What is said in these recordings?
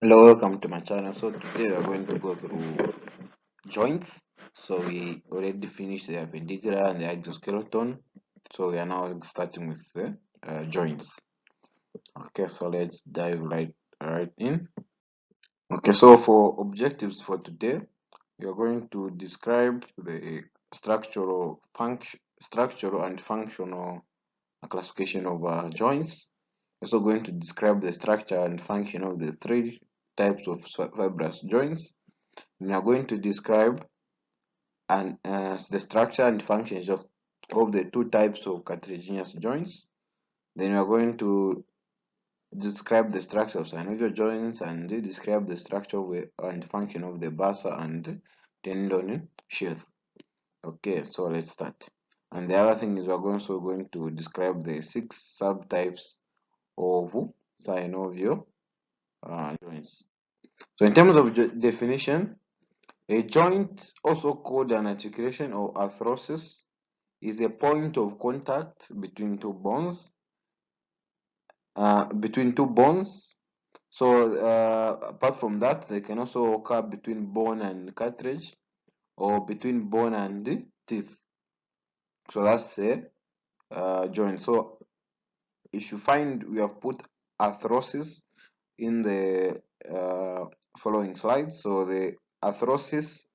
Hello, welcome to my channel. So today we are going to go through joints. So we already finished the appendicular and the exoskeleton. So we are now starting with the joints. Okay, so let's dive right in. Okay, so for objectives for today, we are going to describe the structural and functional classification of joints. Also going to describe the structure and function of the three types of fibrous joints. We are going to describe the structure and functions of the two types of cartilaginous joints. Then we are going to describe the structure of synovial joints and describe the structure and function of the bursa and tendon sheath. Okay, so let's start. And the other thing is we're also going to describe the 6 subtypes of synovial joints. So in terms of definition, a joint, also called an articulation or arthrosis, is a point of contact between two bones. So apart from that, they can also occur between bone and cartilage or between bone and teeth. So that's a joint. So if you find we have put arthrosis in the following slides, so the arthrosis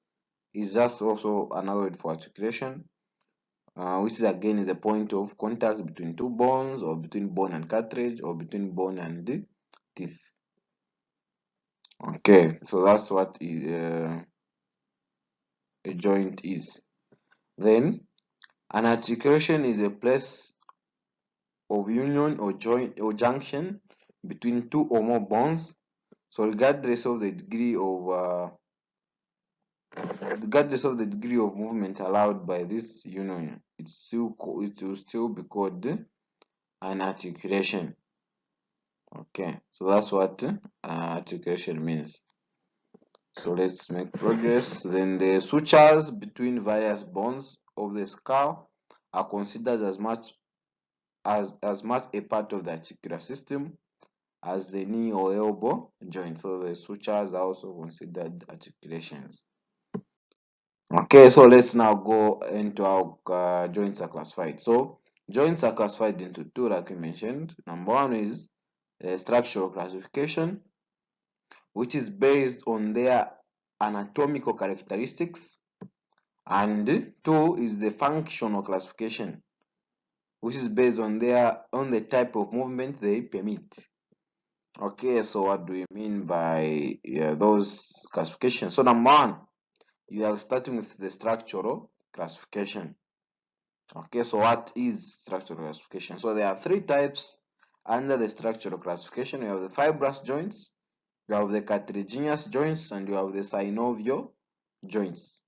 is just also another word for articulation, which again is a point of contact between two bones or between bone and cartilage or between bone and teeth. Okay, so that's what a joint is. Then an articulation is a place of union or joint or junction between two or more bones. So regardless of the degree of movement allowed by this union, it will still be called an articulation. Okay, so that's what articulation means. So let's make progress. Then the sutures between various bones of the skull are considered as much a part of the articular system as the knee or elbow joint. So the sutures are also considered articulations. Okay, so let's now go into how joints are classified. So joints are classified into two, like we mentioned. Number one is structural classification, which is based on their anatomical characteristics, and two is the functional classification, which is based on the type of movement they permit. Okay, so what do we mean by those classifications? So number one, you are starting with the structural classification. Okay, so what is structural classification? So there are three types under the structural classification. You have the fibrous joints, you have the cartilaginous joints, and you have the synovial joints.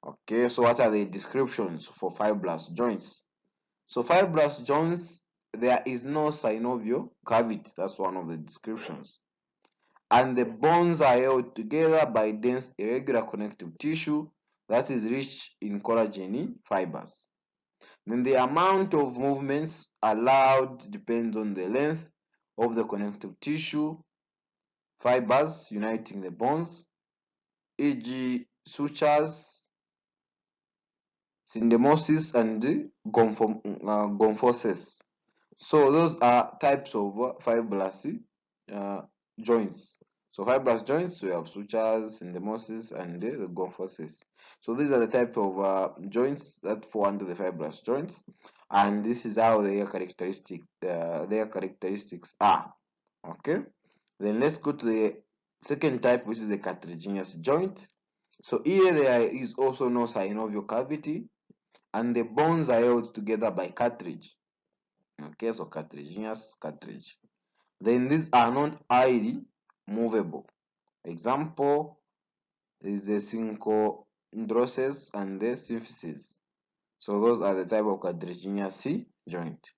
Okay, so what are the descriptions for fibrous joints? So fibrous joints, there is no synovial cavity. That's one of the descriptions. And the bones are held together by dense irregular connective tissue that is rich in collagen fibers. Then the amount of movements allowed depends on the length of the connective tissue fibers uniting the bones, e.g. sutures, syndesmosis, and gomphosis. So those are types of fibrous joints. So fibrous joints, we have sutures, syndesmosis, and the gomphosis. So these are the type of joints that fall under the fibrous joints, and this is how their characteristics are. Okay. Then let's go to the second type, which is the cartilaginous joint. So here there is also no synovial cavity, and the bones are held together by cartilage. Okay, so cartilage. Then these are not highly movable. Example is the synchondroses and the symphysis. So those are the type of cartilaginous joint.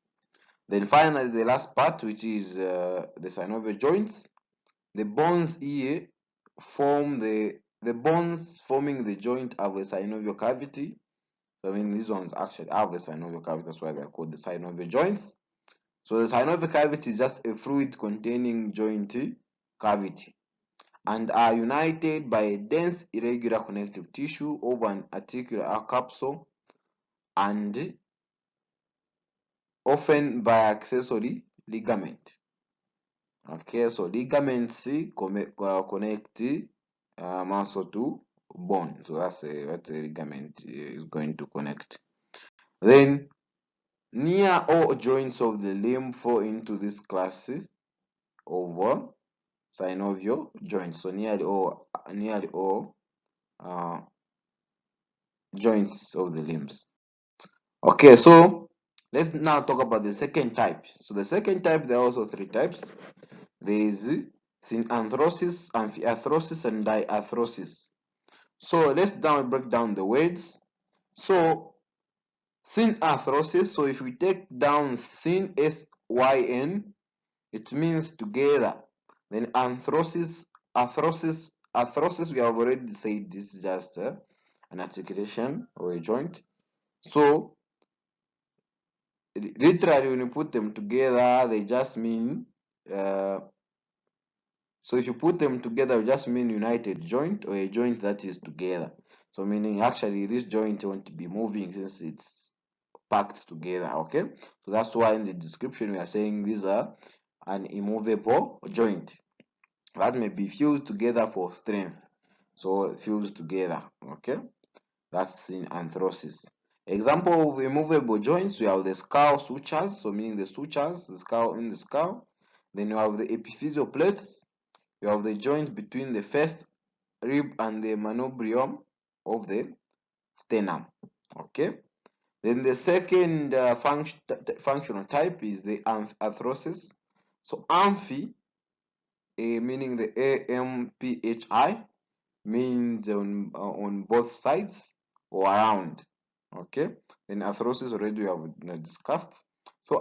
Then finally, the last part, which is the synovial joints. The bones here the bones forming the joint have a synovial cavity. So I mean these ones actually have a synovial cavity, that's why they're called the synovial joints. So the synovial cavity is just a fluid containing joint cavity. and are united by a dense irregular connective tissue of an articular capsule and often by accessory ligament. Okay, so ligaments connect muscle to bone. So that's a ligament is going to connect. Then near all joints of the limb fall into this class of synovial joints. So nearly all joints of the limbs. Okay, so let's now talk about the second type. So the second type, there are also three types. There is synanthrosis, amphiarthrosis, and diarthrosis. So let's break down the words. So synarthrosis, so if we take down syn, S-Y-N, it means together. Then arthrosis, we have already said this is just an articulation or a joint. So literally when you put them together, they just mean so if you put them together, it just mean united joint or a joint that is together. So meaning actually this joint won't be moving since it's packed together. Okay, so that's why in the description we are saying these are an immovable joint that may be fused together for strength. So fused together. Okay, that's in anthrosis. Example of immovable joints, we have the skull sutures, so meaning the sutures, the skull in the skull. Then you have the epiphyseal plates. You have the joint between the first rib and the manubrium of the sternum. Okay. Then the second functional type is the arthrosis. So amphi, meaning the AMPHI, means on both sides or around. Okay. Then arthrosis already we have discussed. So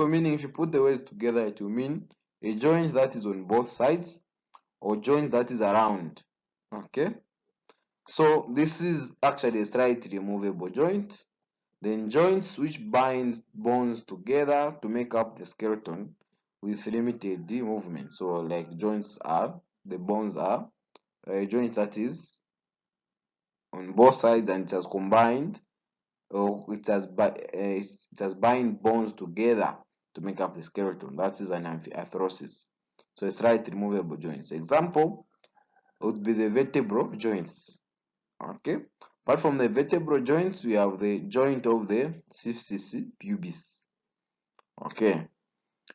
meaning if you put the words together, it will mean a joint that is on both sides or joint that is around. Okay, so this is actually a slightly removable joint. Then joints which bind bones together to make up the skeleton with limited movement. So like joints are, the bones are a joint that is on both sides and it has combined or it has bind bones together to make up the skeleton. That is an amphiarthrosis. So it's slightly removable joints. Example would be the vertebral joints. Okay, apart from the vertebral joints, we have the joint of the syphilis pubis. Okay,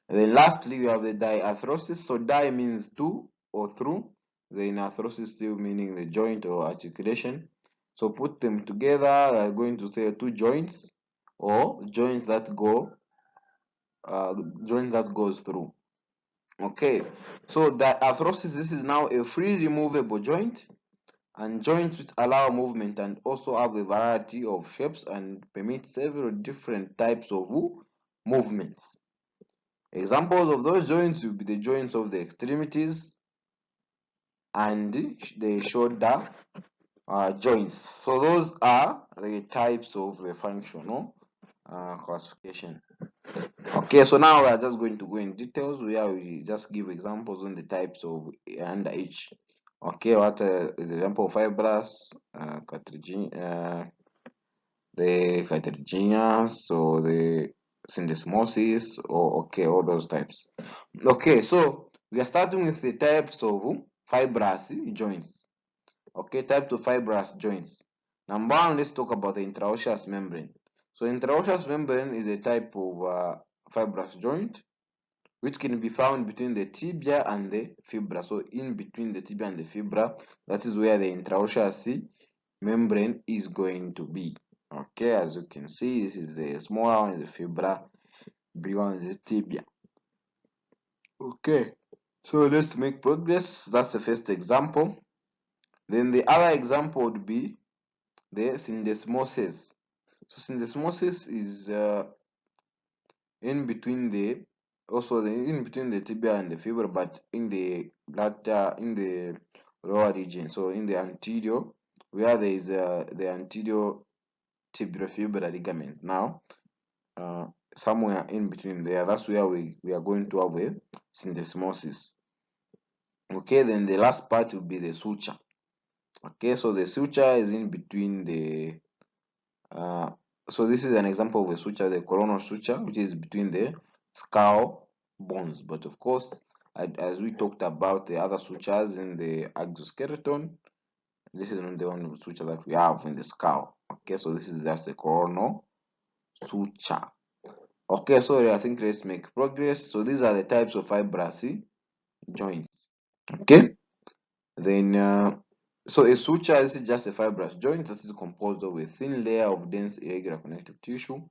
and then lastly we have the diarthrosis. So di means two or through, then arthrosis still meaning the joint or articulation. So put them together, we are going to say two joints or joints that goes through. Okay, so diarthrosis, this is now a free removable joint and joints which allow movement and also have a variety of shapes and permit several different types of movements. Examples of those joints will be the joints of the extremities and the shoulder joints. So those are the types of the functional classification. Okay, so now we are just going to go in details where we just give examples on the types of under each. Okay, what is the example of fibrous, the cartilaginous, or the syndesmosis, or okay, all those types. Okay, so we are starting with the types of fibrous joints. Okay, types of fibrous joints. Number one, let's talk about the intraosseous membrane. So intraosseous membrane is a type of fibrous joint which can be found between the tibia and the fibra. So in between the tibia and the fibra, that is where the intraosseous membrane is going to be. Okay, as you can see, this is the smaller one is the fibra, big one is the tibia. Okay, so let's make progress. That's the first example. Then the other example would be the syndesmosis. So syndesmosis is in between the in between the tibia and the fibra, but in the lower region. So in the anterior, where there is the anterior tibiofibular ligament. Now, somewhere in between there, that's where we are going to have a syndesmosis. Okay, then the last part will be the suture. Okay, so the suture is in between the so this is an example of a suture, the coronal suture, which is between the skull bones. But of course, as we talked about the other sutures in the exoskeleton, this is not the only suture that we have in the skull. Okay, so this is just a coronal suture. Okay, so I think let's make progress. So these are the types of fibrous joints. Okay, then so a suture is just a fibrous joint that is composed of a thin layer of dense irregular connective tissue.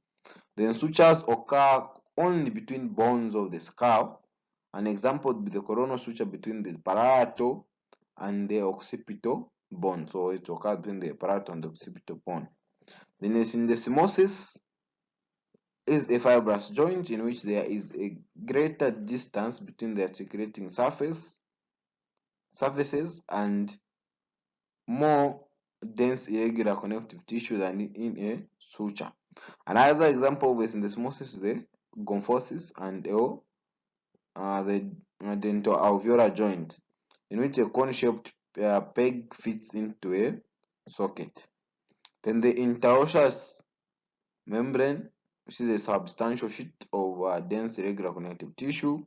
Then sutures occur only between bones of the skull. An example would be the coronal suture between the palatal and the occipital bone. So it occurs between the palatal and the occipital bone. Then syndesmosis is a fibrous joint in which there is a greater distance between the articulating surfaces and more dense irregular connective tissue than in a suture. Another example of syndesmosis is the gomphosis and the dentoalveolar joint, in which a cone-shaped peg fits into a socket. Then the interosseous membrane, which is a substantial sheet of dense irregular connective tissue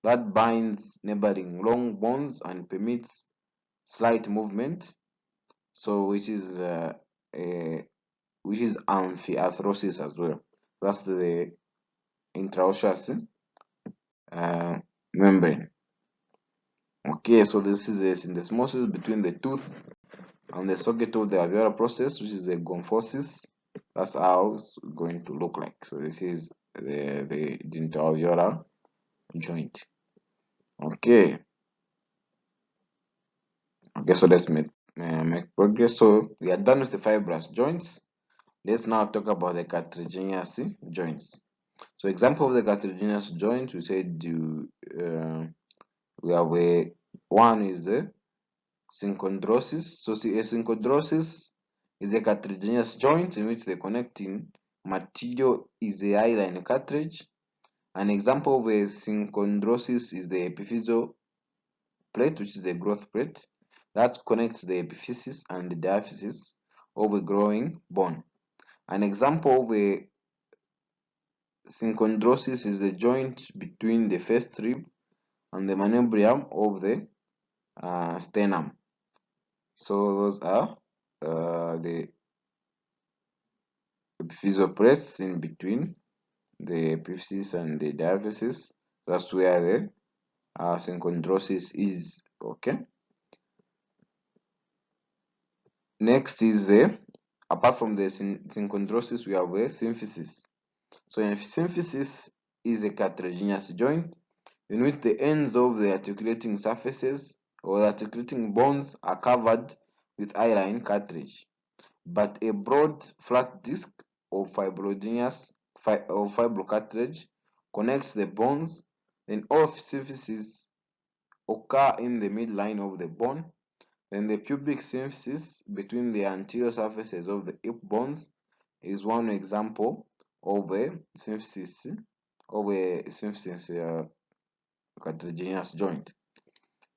that binds neighboring long bones and permits slight movement. So, a which is amphiarthrosis as well. That's the intraosseous membrane. Okay, so this is a syndesmosis between the tooth and the socket of the alveolar process, which is a gomphosis. That's how it's going to look like. So this is the dentoalveolar joint. Okay. Okay, so let's make progress. So we are done with the fibrous joints. Let's now talk about the cartilaginous joints. So example of the cartilaginous joint, we said we have one is the synchondrosis. So see, a synchondrosis is a cartilaginous joint in which the connecting material is a hyaline cartilage. An example of a synchondrosis is the epiphyseal plate, which is the growth plate that connects the epiphysis and the diaphysis of a growing bone. An example of a synchondrosis is the joint between the first rib and the manubrium of the sternum. So those are the epiphyseal plates in between the epiphysis and the diaphysis. That's where the synchondrosis is. Okay. Next is the apart from the synchondrosis, we have a symphysis. So a symphysis is a cartilaginous joint in which the ends of the articulating surfaces or the articulating bones are covered with hyaline cartilage, but a broad flat disc of fibrocartilage connects the bones. Then all symphyses occur in the midline of the bone. Then the pubic symphysis between the anterior surfaces of the hip bones is one example of a symphysis cartilaginous joint.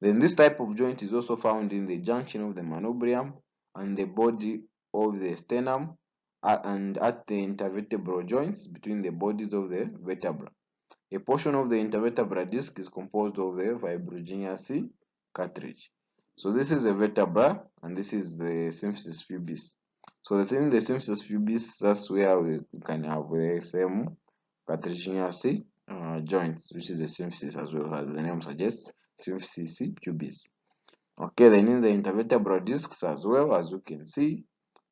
Then this type of joint is also found in the junction of the manubrium and the body of the sternum and at the intervertebral joints between the bodies of the vertebra. A portion of the intervertebral disc is composed of the fibrogenous cartilage. So this is the vertebra and this is the symphysis pubis. So the thing, the symphysis pubis, that's where we can have the same cartilaginous joints, which is the symphysis as well, as the name suggests, symphysis pubis. Okay, then in the intervertebral discs as well, as you can see,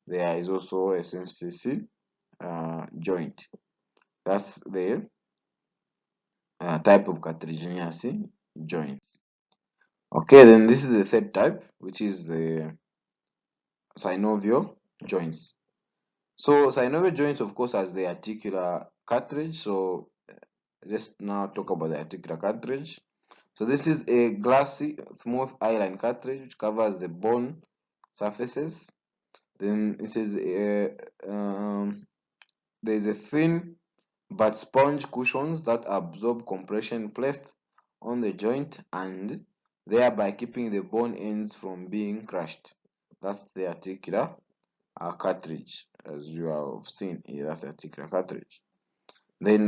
there is also a symphysis joint. That's the type of cartilaginous joints. Okay, then this is the third type, which is the synovial joints. So synovial joints, of course, has the articular cartilage. So let's now talk about the articular cartilage. So this is a glassy, smooth hyaline cartilage which covers the bone surfaces. Then it says there is a thin but sponge cushions that absorb compression placed on the joint, and thereby keeping the bone ends from being crushed. That's the articular cartilage, as you have seen here. That's the articular cartilage. Then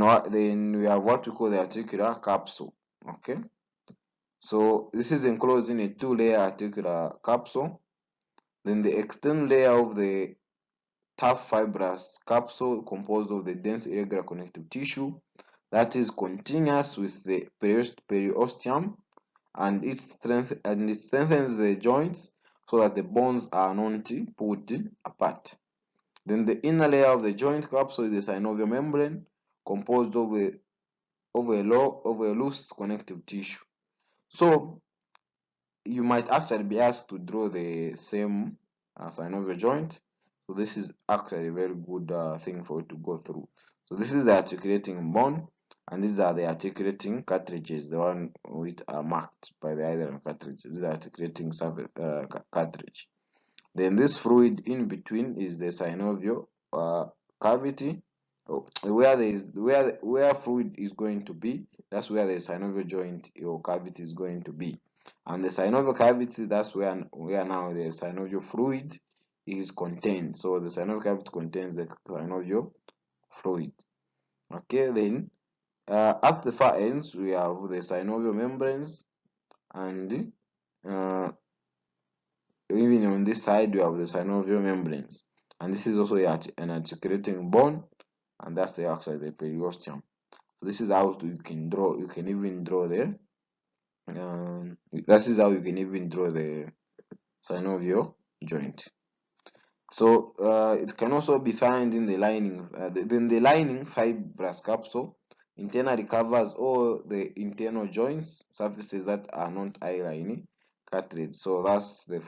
we have what we call the articular capsule. Okay, so this is enclosed in a two-layer articular capsule. Then the external layer of the tough fibrous capsule composed of the dense irregular connective tissue that is continuous with the periosteum, and it strengthens the joints so that the bones are not put apart. Then the inner layer of the joint capsule is the synovial membrane composed of a loose connective tissue. So you might actually be asked to draw the same synovial joint. So this is actually a very good thing for you to go through. So this is the articulating bone, and these are the articulating cartridges, the one which are marked by the iron cartridge. This is the articulating cartridge. Then this fluid in between is the synovial cavity. Where there is where fluid is going to be, that's where the synovial joint or cavity is going to be. And the synovial cavity, that's where now the synovial fluid is contained. So the synovial cavity contains the synovial fluid. Okay, then at the far ends we have the synovial membranes, and uh, even on this side we have the synovial membranes, and this is also an articulating bone, and that's actually the periosteum. So this is how you can draw. You can even draw the. That is how you can even draw the synovial joint. So it can also be found in the lining. Then the lining fibrous capsule internally covers all the internal joints surfaces that are not eye-lining cartilage. So that's the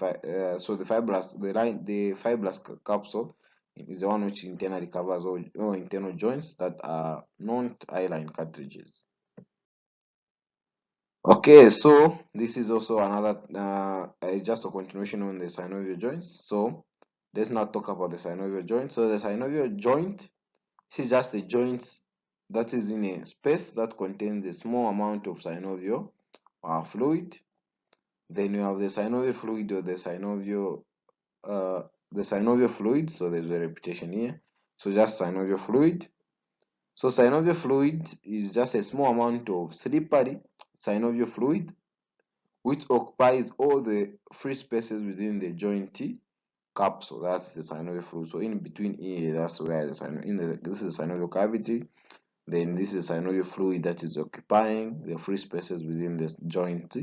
fibrous capsule is the one which internally covers all internal joints that are not eye-line cartridges. Okay, so this is also another just a continuation on the synovial joints. So let's now talk about the synovial joint. So the synovial joint, this is just a joint that is in a space that contains a small amount of synovial fluid. Then you have the synovial fluid or the synovial fluid. So there's a repetition here. So just synovial fluid. So synovial fluid is just a small amount of slippery synovial fluid which occupies all the free spaces within the joint capsule. That's the synovial fluid. So in between here, that's where this is the synovial cavity. Then this is synovial fluid that is occupying the free spaces within the joint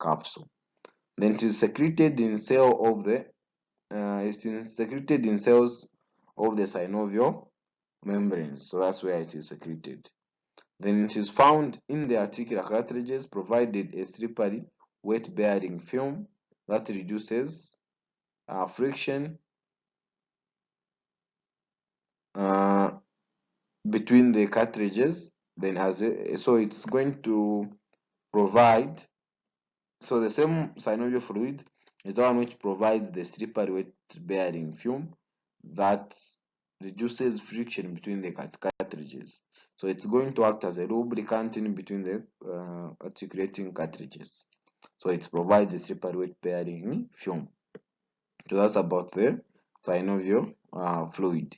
capsule. Then it is secreted in secreted in cells of the synovial membranes. So that's where it is secreted. Then it is found in the articular cartridges, provided a slippery weight-bearing film that reduces friction uh, between the cartridges. Then so it's going to provide, so the same synovial fluid is the one which provides the slippery weight-bearing film that reduces friction between the cartridges. So it's going to act as a lubricant in between the articulating cartridges. So it provides a slippery weight-bearing film. So that's about the synovial fluid.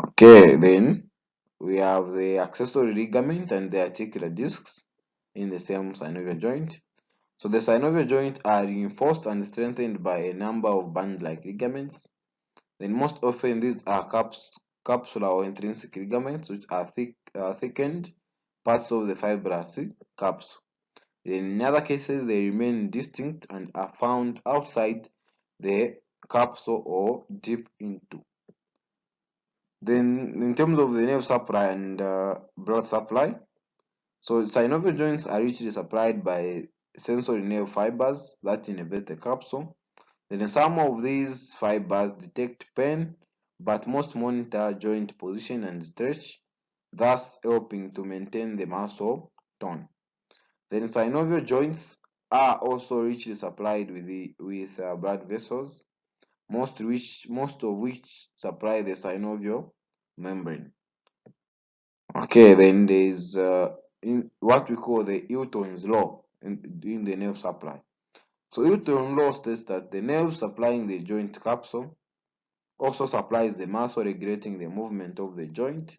Okay, then we have the accessory ligament and the articular discs in the same synovial joint. So the synovial joint are reinforced and strengthened by a number of band-like ligaments. Then most often these are capsular or intrinsic ligaments, which are thickened parts of the fibrous capsule. In other cases, they remain distinct and are found outside the capsule or deep into. Then, in terms of the nerve supply and blood supply, so synovial joints are richly supplied by sensory nerve fibers that innervate the capsule. Then some of these fibers detect pain, but most monitor joint position and stretch, thus helping to maintain the muscle tone. Then synovial joints are also richly supplied with blood vessels, most of which supply the synovial membrane. Okay, then there is in what we call the Newton's law. in the nerve supply. So Newton law states that the nerve supplying the joint capsule also supplies the muscle regulating the movement of the joint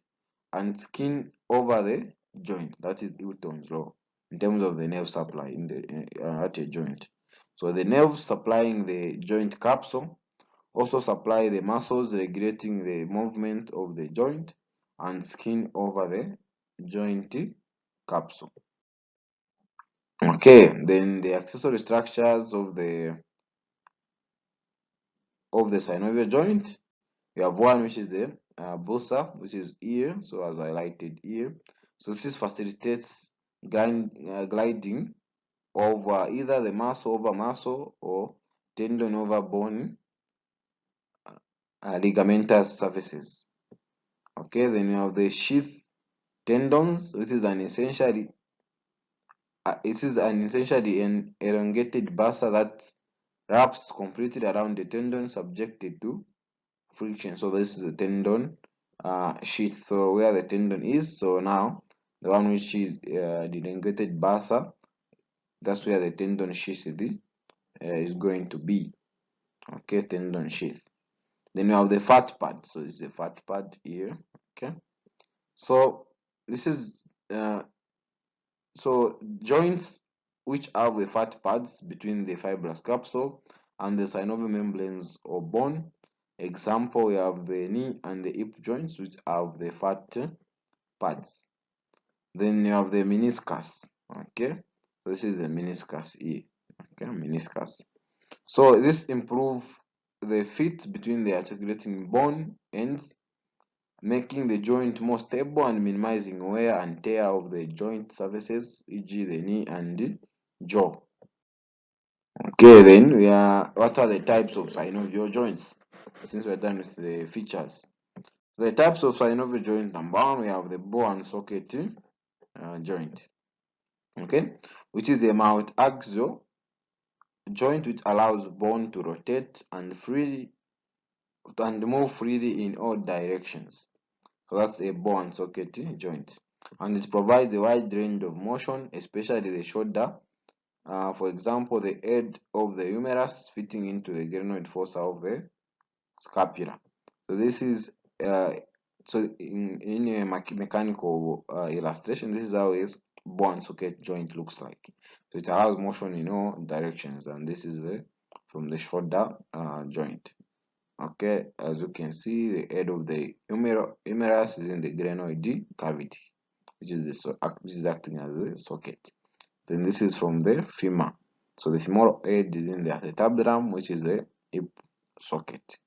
and skin over the joint. That is Newton's law in terms of the nerve supply in the at a joint. So the nerves supplying the joint capsule also supply the muscles regulating the movement of the joint and skin over the joint capsule. Okay, then the accessory structures of the synovial joint. We have one which is the bursa, which is ear, so as highlighted here. So this facilitates gliding over either the muscle over muscle or tendon over bone ligamentous surfaces. Okay, then we have the sheath tendons, which is essentially an elongated bursa that wraps completely around the tendon subjected to friction. So this is the tendon sheath. So where the tendon is, so now the one which is the elongated bursa, that's where the tendon sheath is going to be. Okay, tendon sheath. Then we have the fat pad. So this is the fat pad here. Okay, so this is so joints which have the fat pads between the fibrous capsule and the synovial membranes or bone. Example, we have the knee and the hip joints which have the fat pads. Then you have the meniscus. Okay, this is the meniscus here. Okay, meniscus. So this improve the fit between the articulating bone ends, making the joint more stable and minimizing wear and tear of the joint surfaces, e.g. the knee and the jaw. Okay, then what are the types of synovial joints? Since we're done with the features. The types of synovial joint, number one, we have the ball and socket joint. Okay, which is a mouth-axial joint which allows bone to rotate and move freely in all directions. So that's a ball and socket joint, and it provides a wide range of motion, especially the shoulder. For example, the head of the humerus fitting into the glenoid fossa of the scapula. So this is so in a mechanical illustration, this is how a ball and socket joint looks like. So it allows motion in all directions, and this is the from the shoulder joint. Okay, as you can see, the head of the humerus is in the glenoid cavity, which is acting as the socket. Then this is from the femur. So the femoral head is in the acetabulum, which is the hip socket.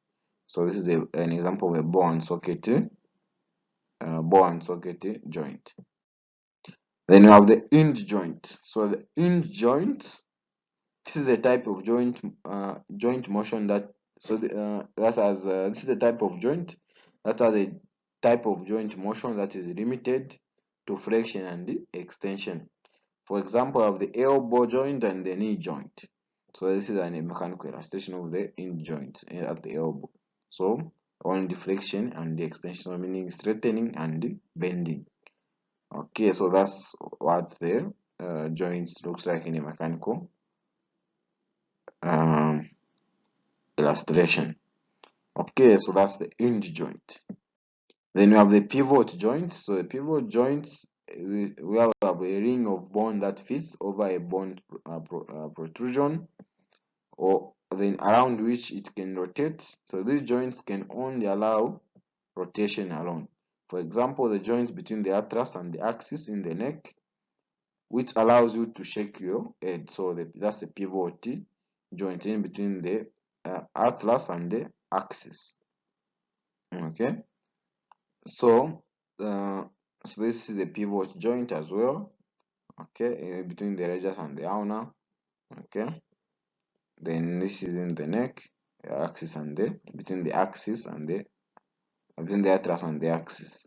So this is an example of a ball and socket joint. Then you have the hinge joint. So the hinge joint, this is a type of joint motion that this is the type of joint that has a type of joint motion that is limited to flexion and extension. For example, I have the elbow joint and the knee joint. So this is a mechanical illustration of the hinge joint at the elbow. So only the flexion and the extension, meaning straightening and bending. Okay, so that's what the joints looks like in a mechanical um, illustration. Okay, so that's the hinge joint. Then we have the pivot joint. So the pivot joint, we have a ring of bone that fits over a bone protrusion, or then around which it can rotate. So these joints can only allow rotation alone. For example, the joints between the atlas and the axis in the neck, which allows you to shake your head. So that's the pivot joint in between the atlas and the axis. Okay, so so this is a pivot joint as well. Okay, between the radius and the ulna. Okay, then this is in the neck, the axis and the between the axis and the between the atlas and the axis.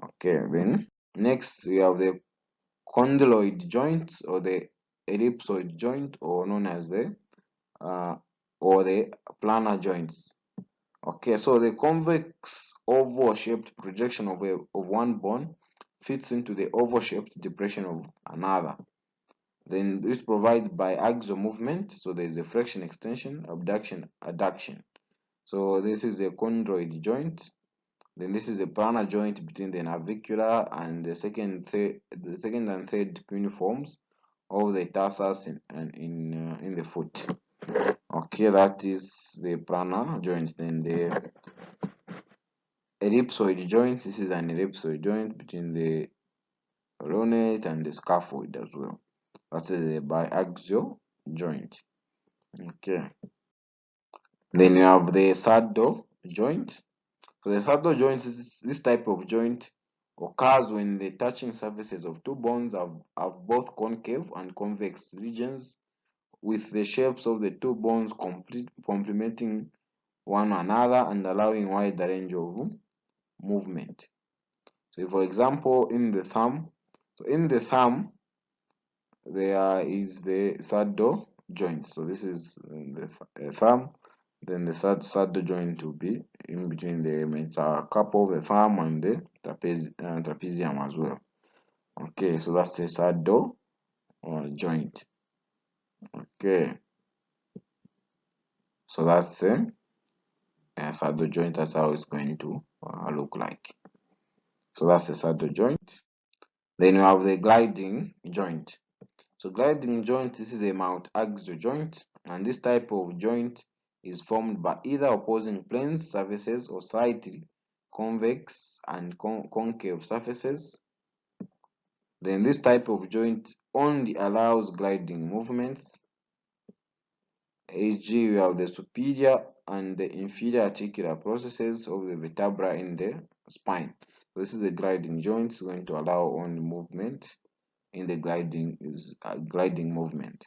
Okay, then next we have the condyloid joint or the ellipsoid joint, or known as the uh, or the planar joints. Okay, so the convex oval shaped projection of one bone fits into the oval shaped depression of another. Then this provided by axial movement. So there is a flexion, extension, abduction, adduction. So this is a chondroid joint. Then this is a planar joint between the navicular and the second and third cuneiforms of the tarsus in the foot. Okay, that is the planar joint. Then the ellipsoid joint. This is an ellipsoid joint between the rhonate and the scaphoid as well. That's a biaxial joint. Okay. Then you have the saddle joint. So the saddle joint is this type of joint occurs when the touching surfaces of two bones have both concave and convex regions, with the shapes of the two bones complementing one another and allowing wide range of movement. So for example, in the thumb, there is the saddle joint. So this is the thumb. Then the saddle joint will be in between the metacarpal of the thumb and the trapezium as well. Okay, so that's the saddle joint. Okay, so that's the saddle joint. That's how it's going to look like. So that's the saddle joint. Then you have the gliding joint. So gliding joint, this is a mount-axial joint, and this type of joint is formed by either opposing planes surfaces or slightly convex and concave surfaces. Then this type of joint only allows gliding movements, e.g. we have the superior and the inferior articular processes of the vertebra in the spine. So this is a gliding joint, it's going to allow only movement in the gliding movement.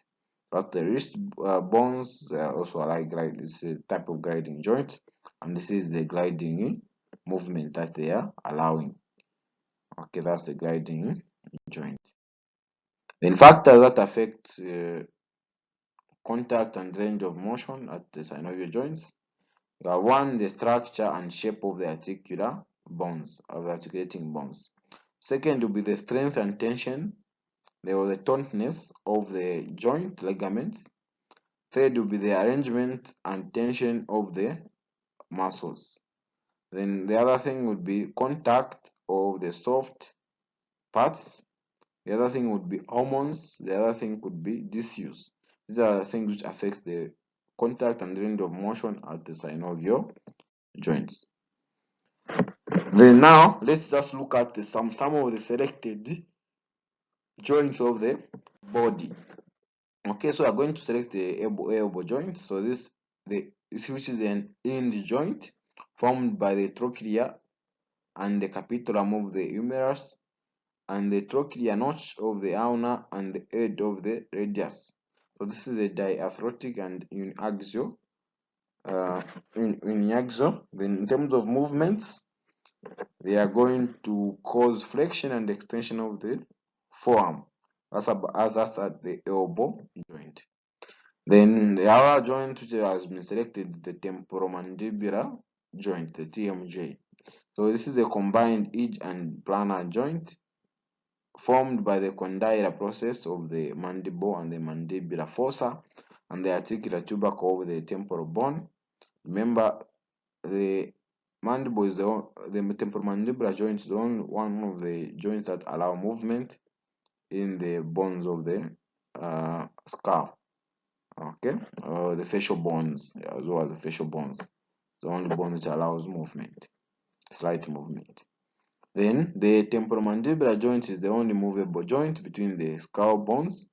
But the wrist bones also like glide. It's a type of gliding joint, and this is the gliding movement that they are allowing. Okay, that's the gliding joint. Then factors that affect contact and range of motion at the synovial joints. You have one, the structure and shape of the articular bones, of the articulating bones. Second will be the strength and tension. There was the tautness of the joint ligaments. Third will be the arrangement and tension of the muscles. Then the other thing would be contact of the soft parts. The other thing would be hormones. The other thing could be disuse. These are the things which affect the contact and range of motion at the synovial joints. Then now let's just look at some of the selected joints of the body. Okay, so we are going to select the elbow joint. So this which is an hinge joint formed by the trochlea and the capitulum of the humerus and the trochlea notch of the ulna and the head of the radius. So this is a diarthrotic and uniaxial. Then in terms of movements, they are going to cause flexion and extension of the forearm. That's at the elbow joint. Then the other joint which has been selected, the temporomandibular joint, the TMJ. So this is a combined hinge and planar joint formed by the condylar process of the mandible and the mandibular fossa and the articular tubercle of the temporal bone. Remember, the mandible is the temporomandibular joint is the only one of the joints that allow movement in the bones of the skull. Okay, the facial bones as well as the facial bones. The only bone which allows movement, slight movement. Then the temporomandibular joint is the only movable joint between the skull bones,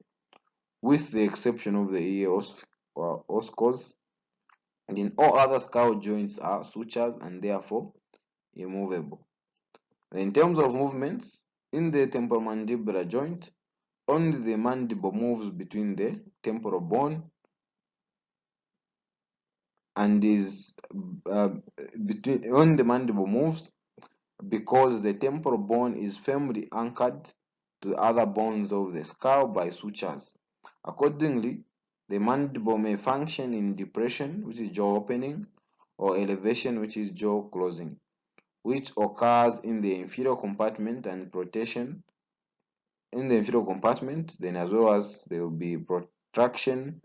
with the exception of the ear oscars. And in all other skull joints are sutures and therefore immovable. In terms of movements, in the temporomandibular joint, only the mandible moves between the temporal bone and is when the mandible moves because the temporal bone is firmly anchored to the other bones of the skull by sutures. Accordingly, the mandible may function in depression, which is jaw opening, or elevation, which is jaw closing, which occurs in the inferior compartment, and protection, in the inferior compartment, then as well as there will be protraction,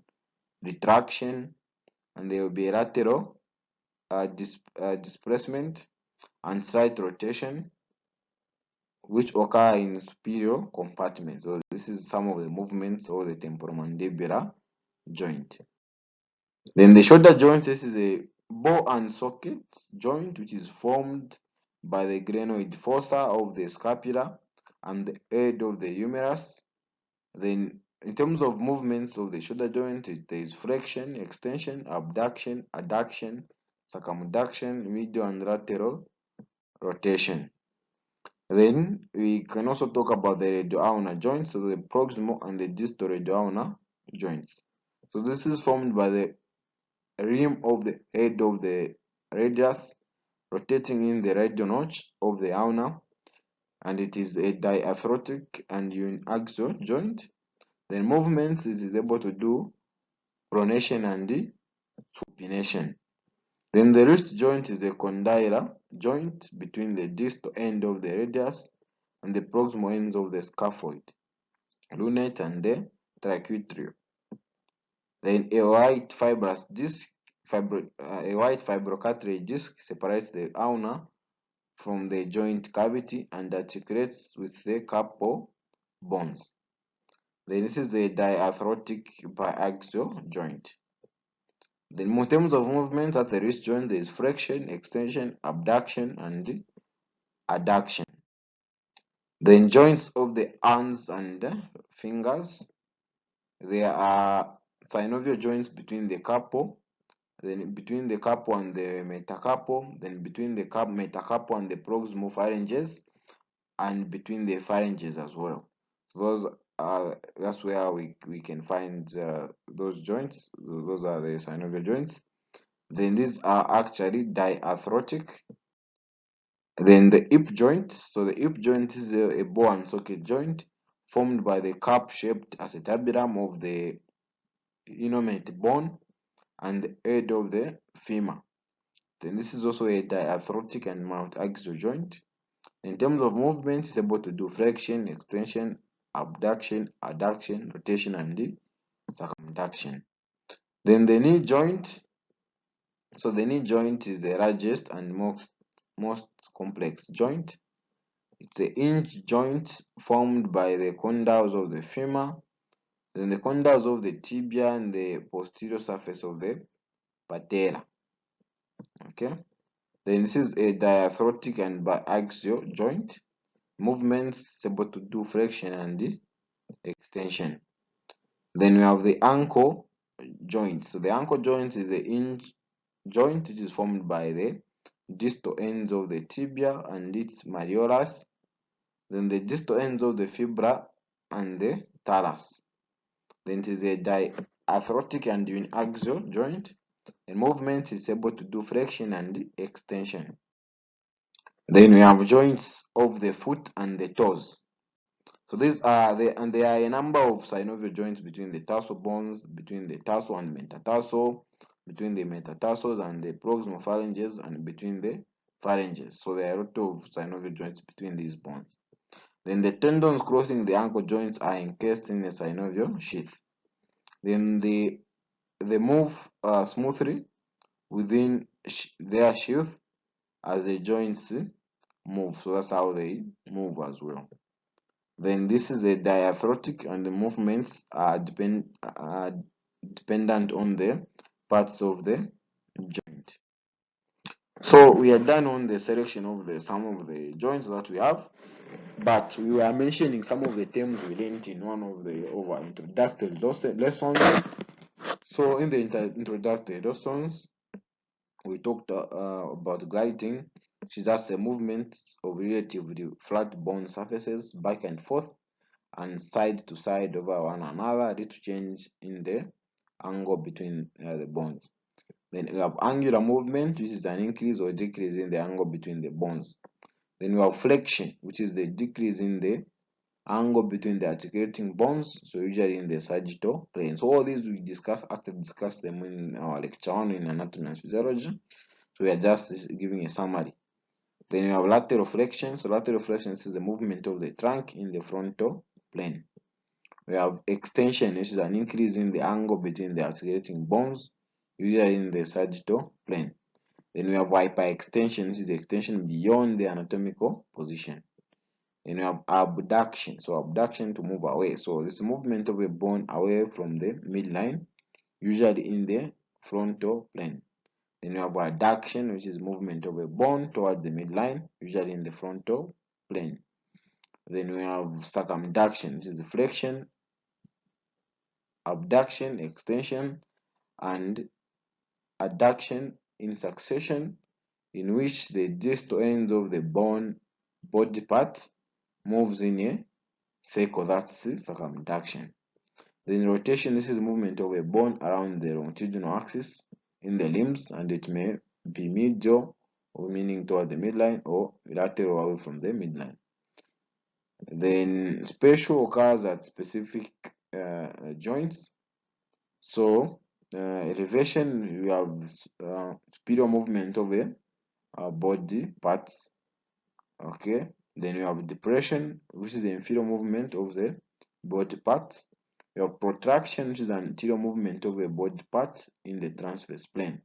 retraction, and there will be lateral displacement and slight rotation, which occur in superior compartment. So this is some of the movements of the temporomandibular joint. Then the shoulder joint, this is a ball and socket joint which is formed by the glenoid fossa of the scapula and the head of the humerus. Then in terms of movements of the shoulder joint, there is flexion, extension, abduction, adduction, circumduction, medial and lateral rotation. Then we can also talk about the radioulnar joints, so the proximal and the distal radioulnar joints. So this is formed by the rim of the head of the radius rotating in the radial notch of the ulna, and it is a diarthrotic and uniaxial joint. Then movements it is able to do pronation and supination. Then the wrist joint is a condylar joint between the distal end of the radius and the proximal ends of the scaphoid, lunate and the triquetral. Then a white fibrous disc, a white fibrocartilage disc separates the ulna from the joint cavity and articulates with the carpal bones. Then this is a diarthrotic biaxial joint. Then in terms of movement at the wrist joint, there is flexion, extension, abduction, and adduction. Then joints of the hands and fingers, there are synovial joints between the carpal, then between the carpal and the metacarpal, then between the metacarpal and the proximal phalanges, and between the phalanges as well. Those are that's where we can find those joints. Those are the synovial joints. Then these are actually diarthrotic. Then the hip joint. So the hip joint is a ball and socket joint formed by the cup-shaped acetabulum of the innominate bone and the head of the femur. Then this is also a diarthrotic and mount-axial joint. In terms of movement, it's able to do flexion, extension, abduction, adduction, rotation, and circumduction. Then the knee joint. So the knee joint is the largest and most complex joint. It's a hinge joint formed by the condyles of the femur, then the condyles of the tibia and the posterior surface of the patella. Okay. Then this is a diarthrotic and biaxial joint. Movements able to do flexion and extension. Then we have the ankle joint. So the ankle joint is a hinge joint which is formed by the distal ends of the tibia and its malleolus, then the distal ends of the fibra and the talus. Then it is a diarthrotic and uniaxial joint. The movement is able to do flexion and extension. Then we have joints of the foot and the toes. So these are and there are a number of synovial joints between the tarsal bones, between the tarsal and metatarsal, between the metatarsals and the proximal phalanges, and between the phalanges. So there are a lot of synovial joints between these bones. Then the tendons crossing the ankle joints are encased in a synovial sheath. Then they move smoothly within their sheath as the joints move. So that's how they move as well. Then this is a diarthrotic, and the movements are dependent on the parts of the joint. So we are done on the selection of some of the joints that we have, but we were mentioning some of the terms we learned in one of our introductory lessons. So in the introductory lessons, we talked about gliding, which is just a movement of relatively flat bone surfaces back and forth and side to side over one another due to change in the angle between the bones. Then we have angular movement, which is an increase or decrease in the angle between the bones. Then we have flexion, which is the decrease in the angle between the articulating bones, so usually in the sagittal plane. So all these we discuss them in our lecture 1 in anatomy and physiology. So we are just giving a summary. Then we have lateral flexion. So lateral flexion is the movement of the trunk in the frontal plane. We have extension, which is an increase in the angle between the articulating bones, usually in the sagittal plane. Then we have hyperextension, which is the extension beyond the anatomical position. Then we have abduction. So abduction to move away. So this movement of a bone away from the midline, usually in the frontal plane. Then we have adduction, which is movement of a bone toward the midline, usually in the frontal plane. Then we have circumduction, which is flexion, abduction, extension, and adduction in succession, in which the distal ends of the body part moves in a circle. That's circumduction. Then rotation, this is movement of a bone around the longitudinal axis in the limbs, and it may be medial, or meaning toward the midline, or lateral away from the midline. Then spatial occurs at specific joints. So elevation, we have superior movement of a body parts. Okay, then you have depression, which is the inferior movement of the body part. You have protraction, which is an anterior movement of a body part in the transverse plane.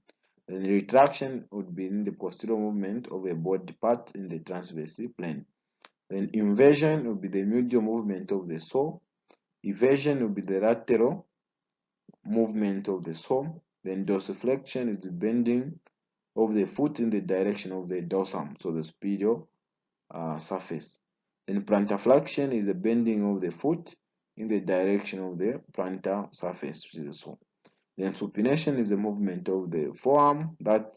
Then retraction would be in the posterior movement of a body part in the transverse plane. Then inversion would be the medial movement of the sole. Eversion would be the lateral movement of the sole. Then dorsiflexion is the bending of the foot in the direction of the dorsum, so the superior surface. Then plantarflexion is the bending of the foot in the direction of the plantar surface, which is the sole. Then supination is the movement of the forearm that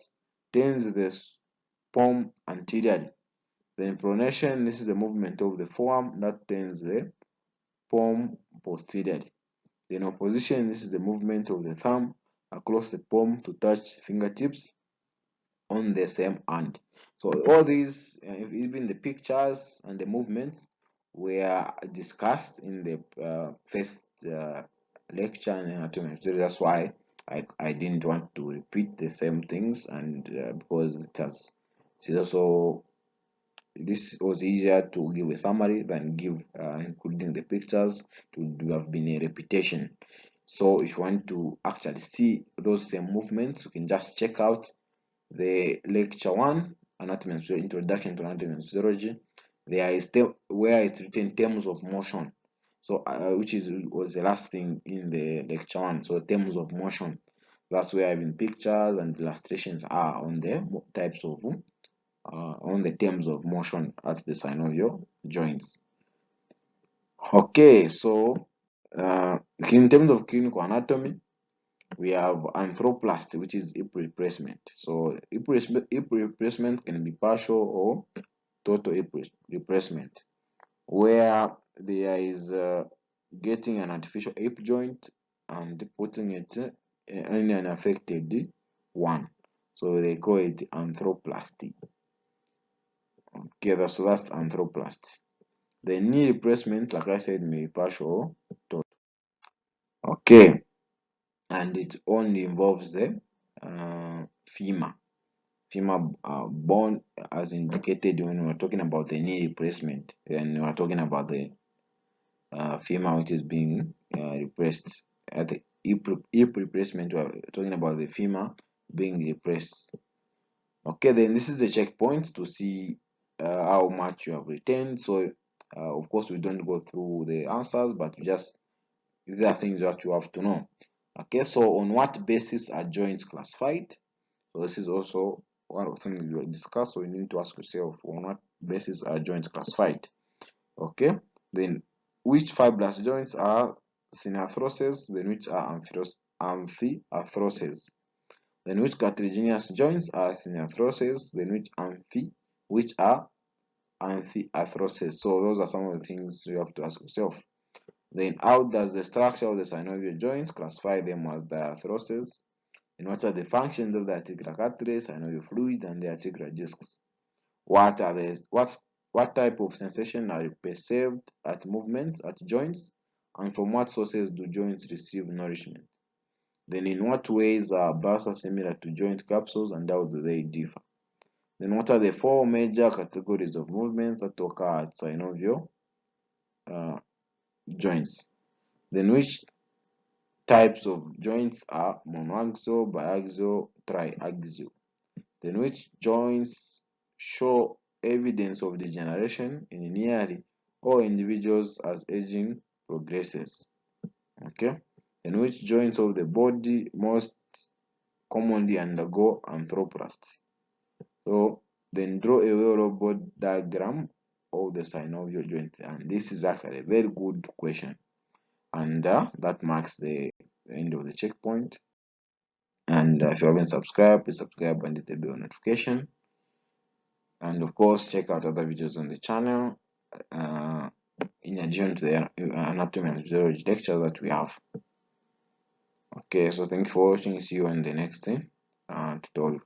turns the palm anteriorly. Then pronation, this is the movement of the forearm that turns the palm posteriorly. Then opposition, this is the movement of the thumb across the palm to touch fingertips on the same hand. So all these, even the pictures and the movements, were discussed in the first lecture in anatomy. So that's why I didn't want to repeat the same things, and because it is also, this was easier to give a summary than give including the pictures. It would have been a repetition. So if you want to actually see those same movements, you can just check out the lecture 1, anatomy and introduction to anatomy and physiology. There is where it's written terms of motion, so which was the last thing in the lecture 1. So terms of motion, that's where even pictures and illustrations are on the types of on the terms of motion at the synovial joints. Okay, so in terms of clinical anatomy, we have arthroplasty, which is hip replacement. So hip replacement can be partial or total hip replacement, where there is getting an artificial hip joint and putting it in an affected one. So they call it arthroplasty. Okay, so that's arthroplasty. The knee replacement, like I said, may be partial or total. Okay, and it only involves the femur bone, as indicated when we are talking about the knee replacement, and we are talking about the femur which is being replaced. At the hip replacement, we are talking about the femur being replaced. Okay, then this is the checkpoint to see how much you have retained. So of course we don't go through the answers, but these are things that you have to know. Okay, so on what basis are joints classified? So this is also one of the things we will discuss. So you need to ask yourself, on what basis are joints classified? Okay, then which fibrous joints are synarthroses, then which are amphiarthroses, then which cartilaginous joints are synarthroses, then which are amphiarthroses. So those are some of the things you have to ask yourself. Then how does the structure of the synovial joints classify them as diarthroses? And what are the functions of the articular cartilage, synovial fluid, and the articular discs? What type of sensation are perceived at movements at joints, and from what sources do joints receive nourishment? Then in what ways are bursa similar to joint capsules, and how do they differ? Then what are the 4 major categories of movements that occur at synovial joints. Then which types of joints are monoaxial, biaxial, triaxial? Then which joints show evidence of degeneration in nearly all individuals as aging progresses? Okay. Then which joints of the body most commonly undergo arthroplasty? So then draw a well-robot diagram of the synovial joint, and this is actually a very good question, and that marks the end of the checkpoint. And if you haven't subscribed, please subscribe and hit the bell notification. And of course, check out other videos on the channel in addition to the anatomy and physiology lecture that we have. Okay, so thank you for watching. See you in the next tutorial.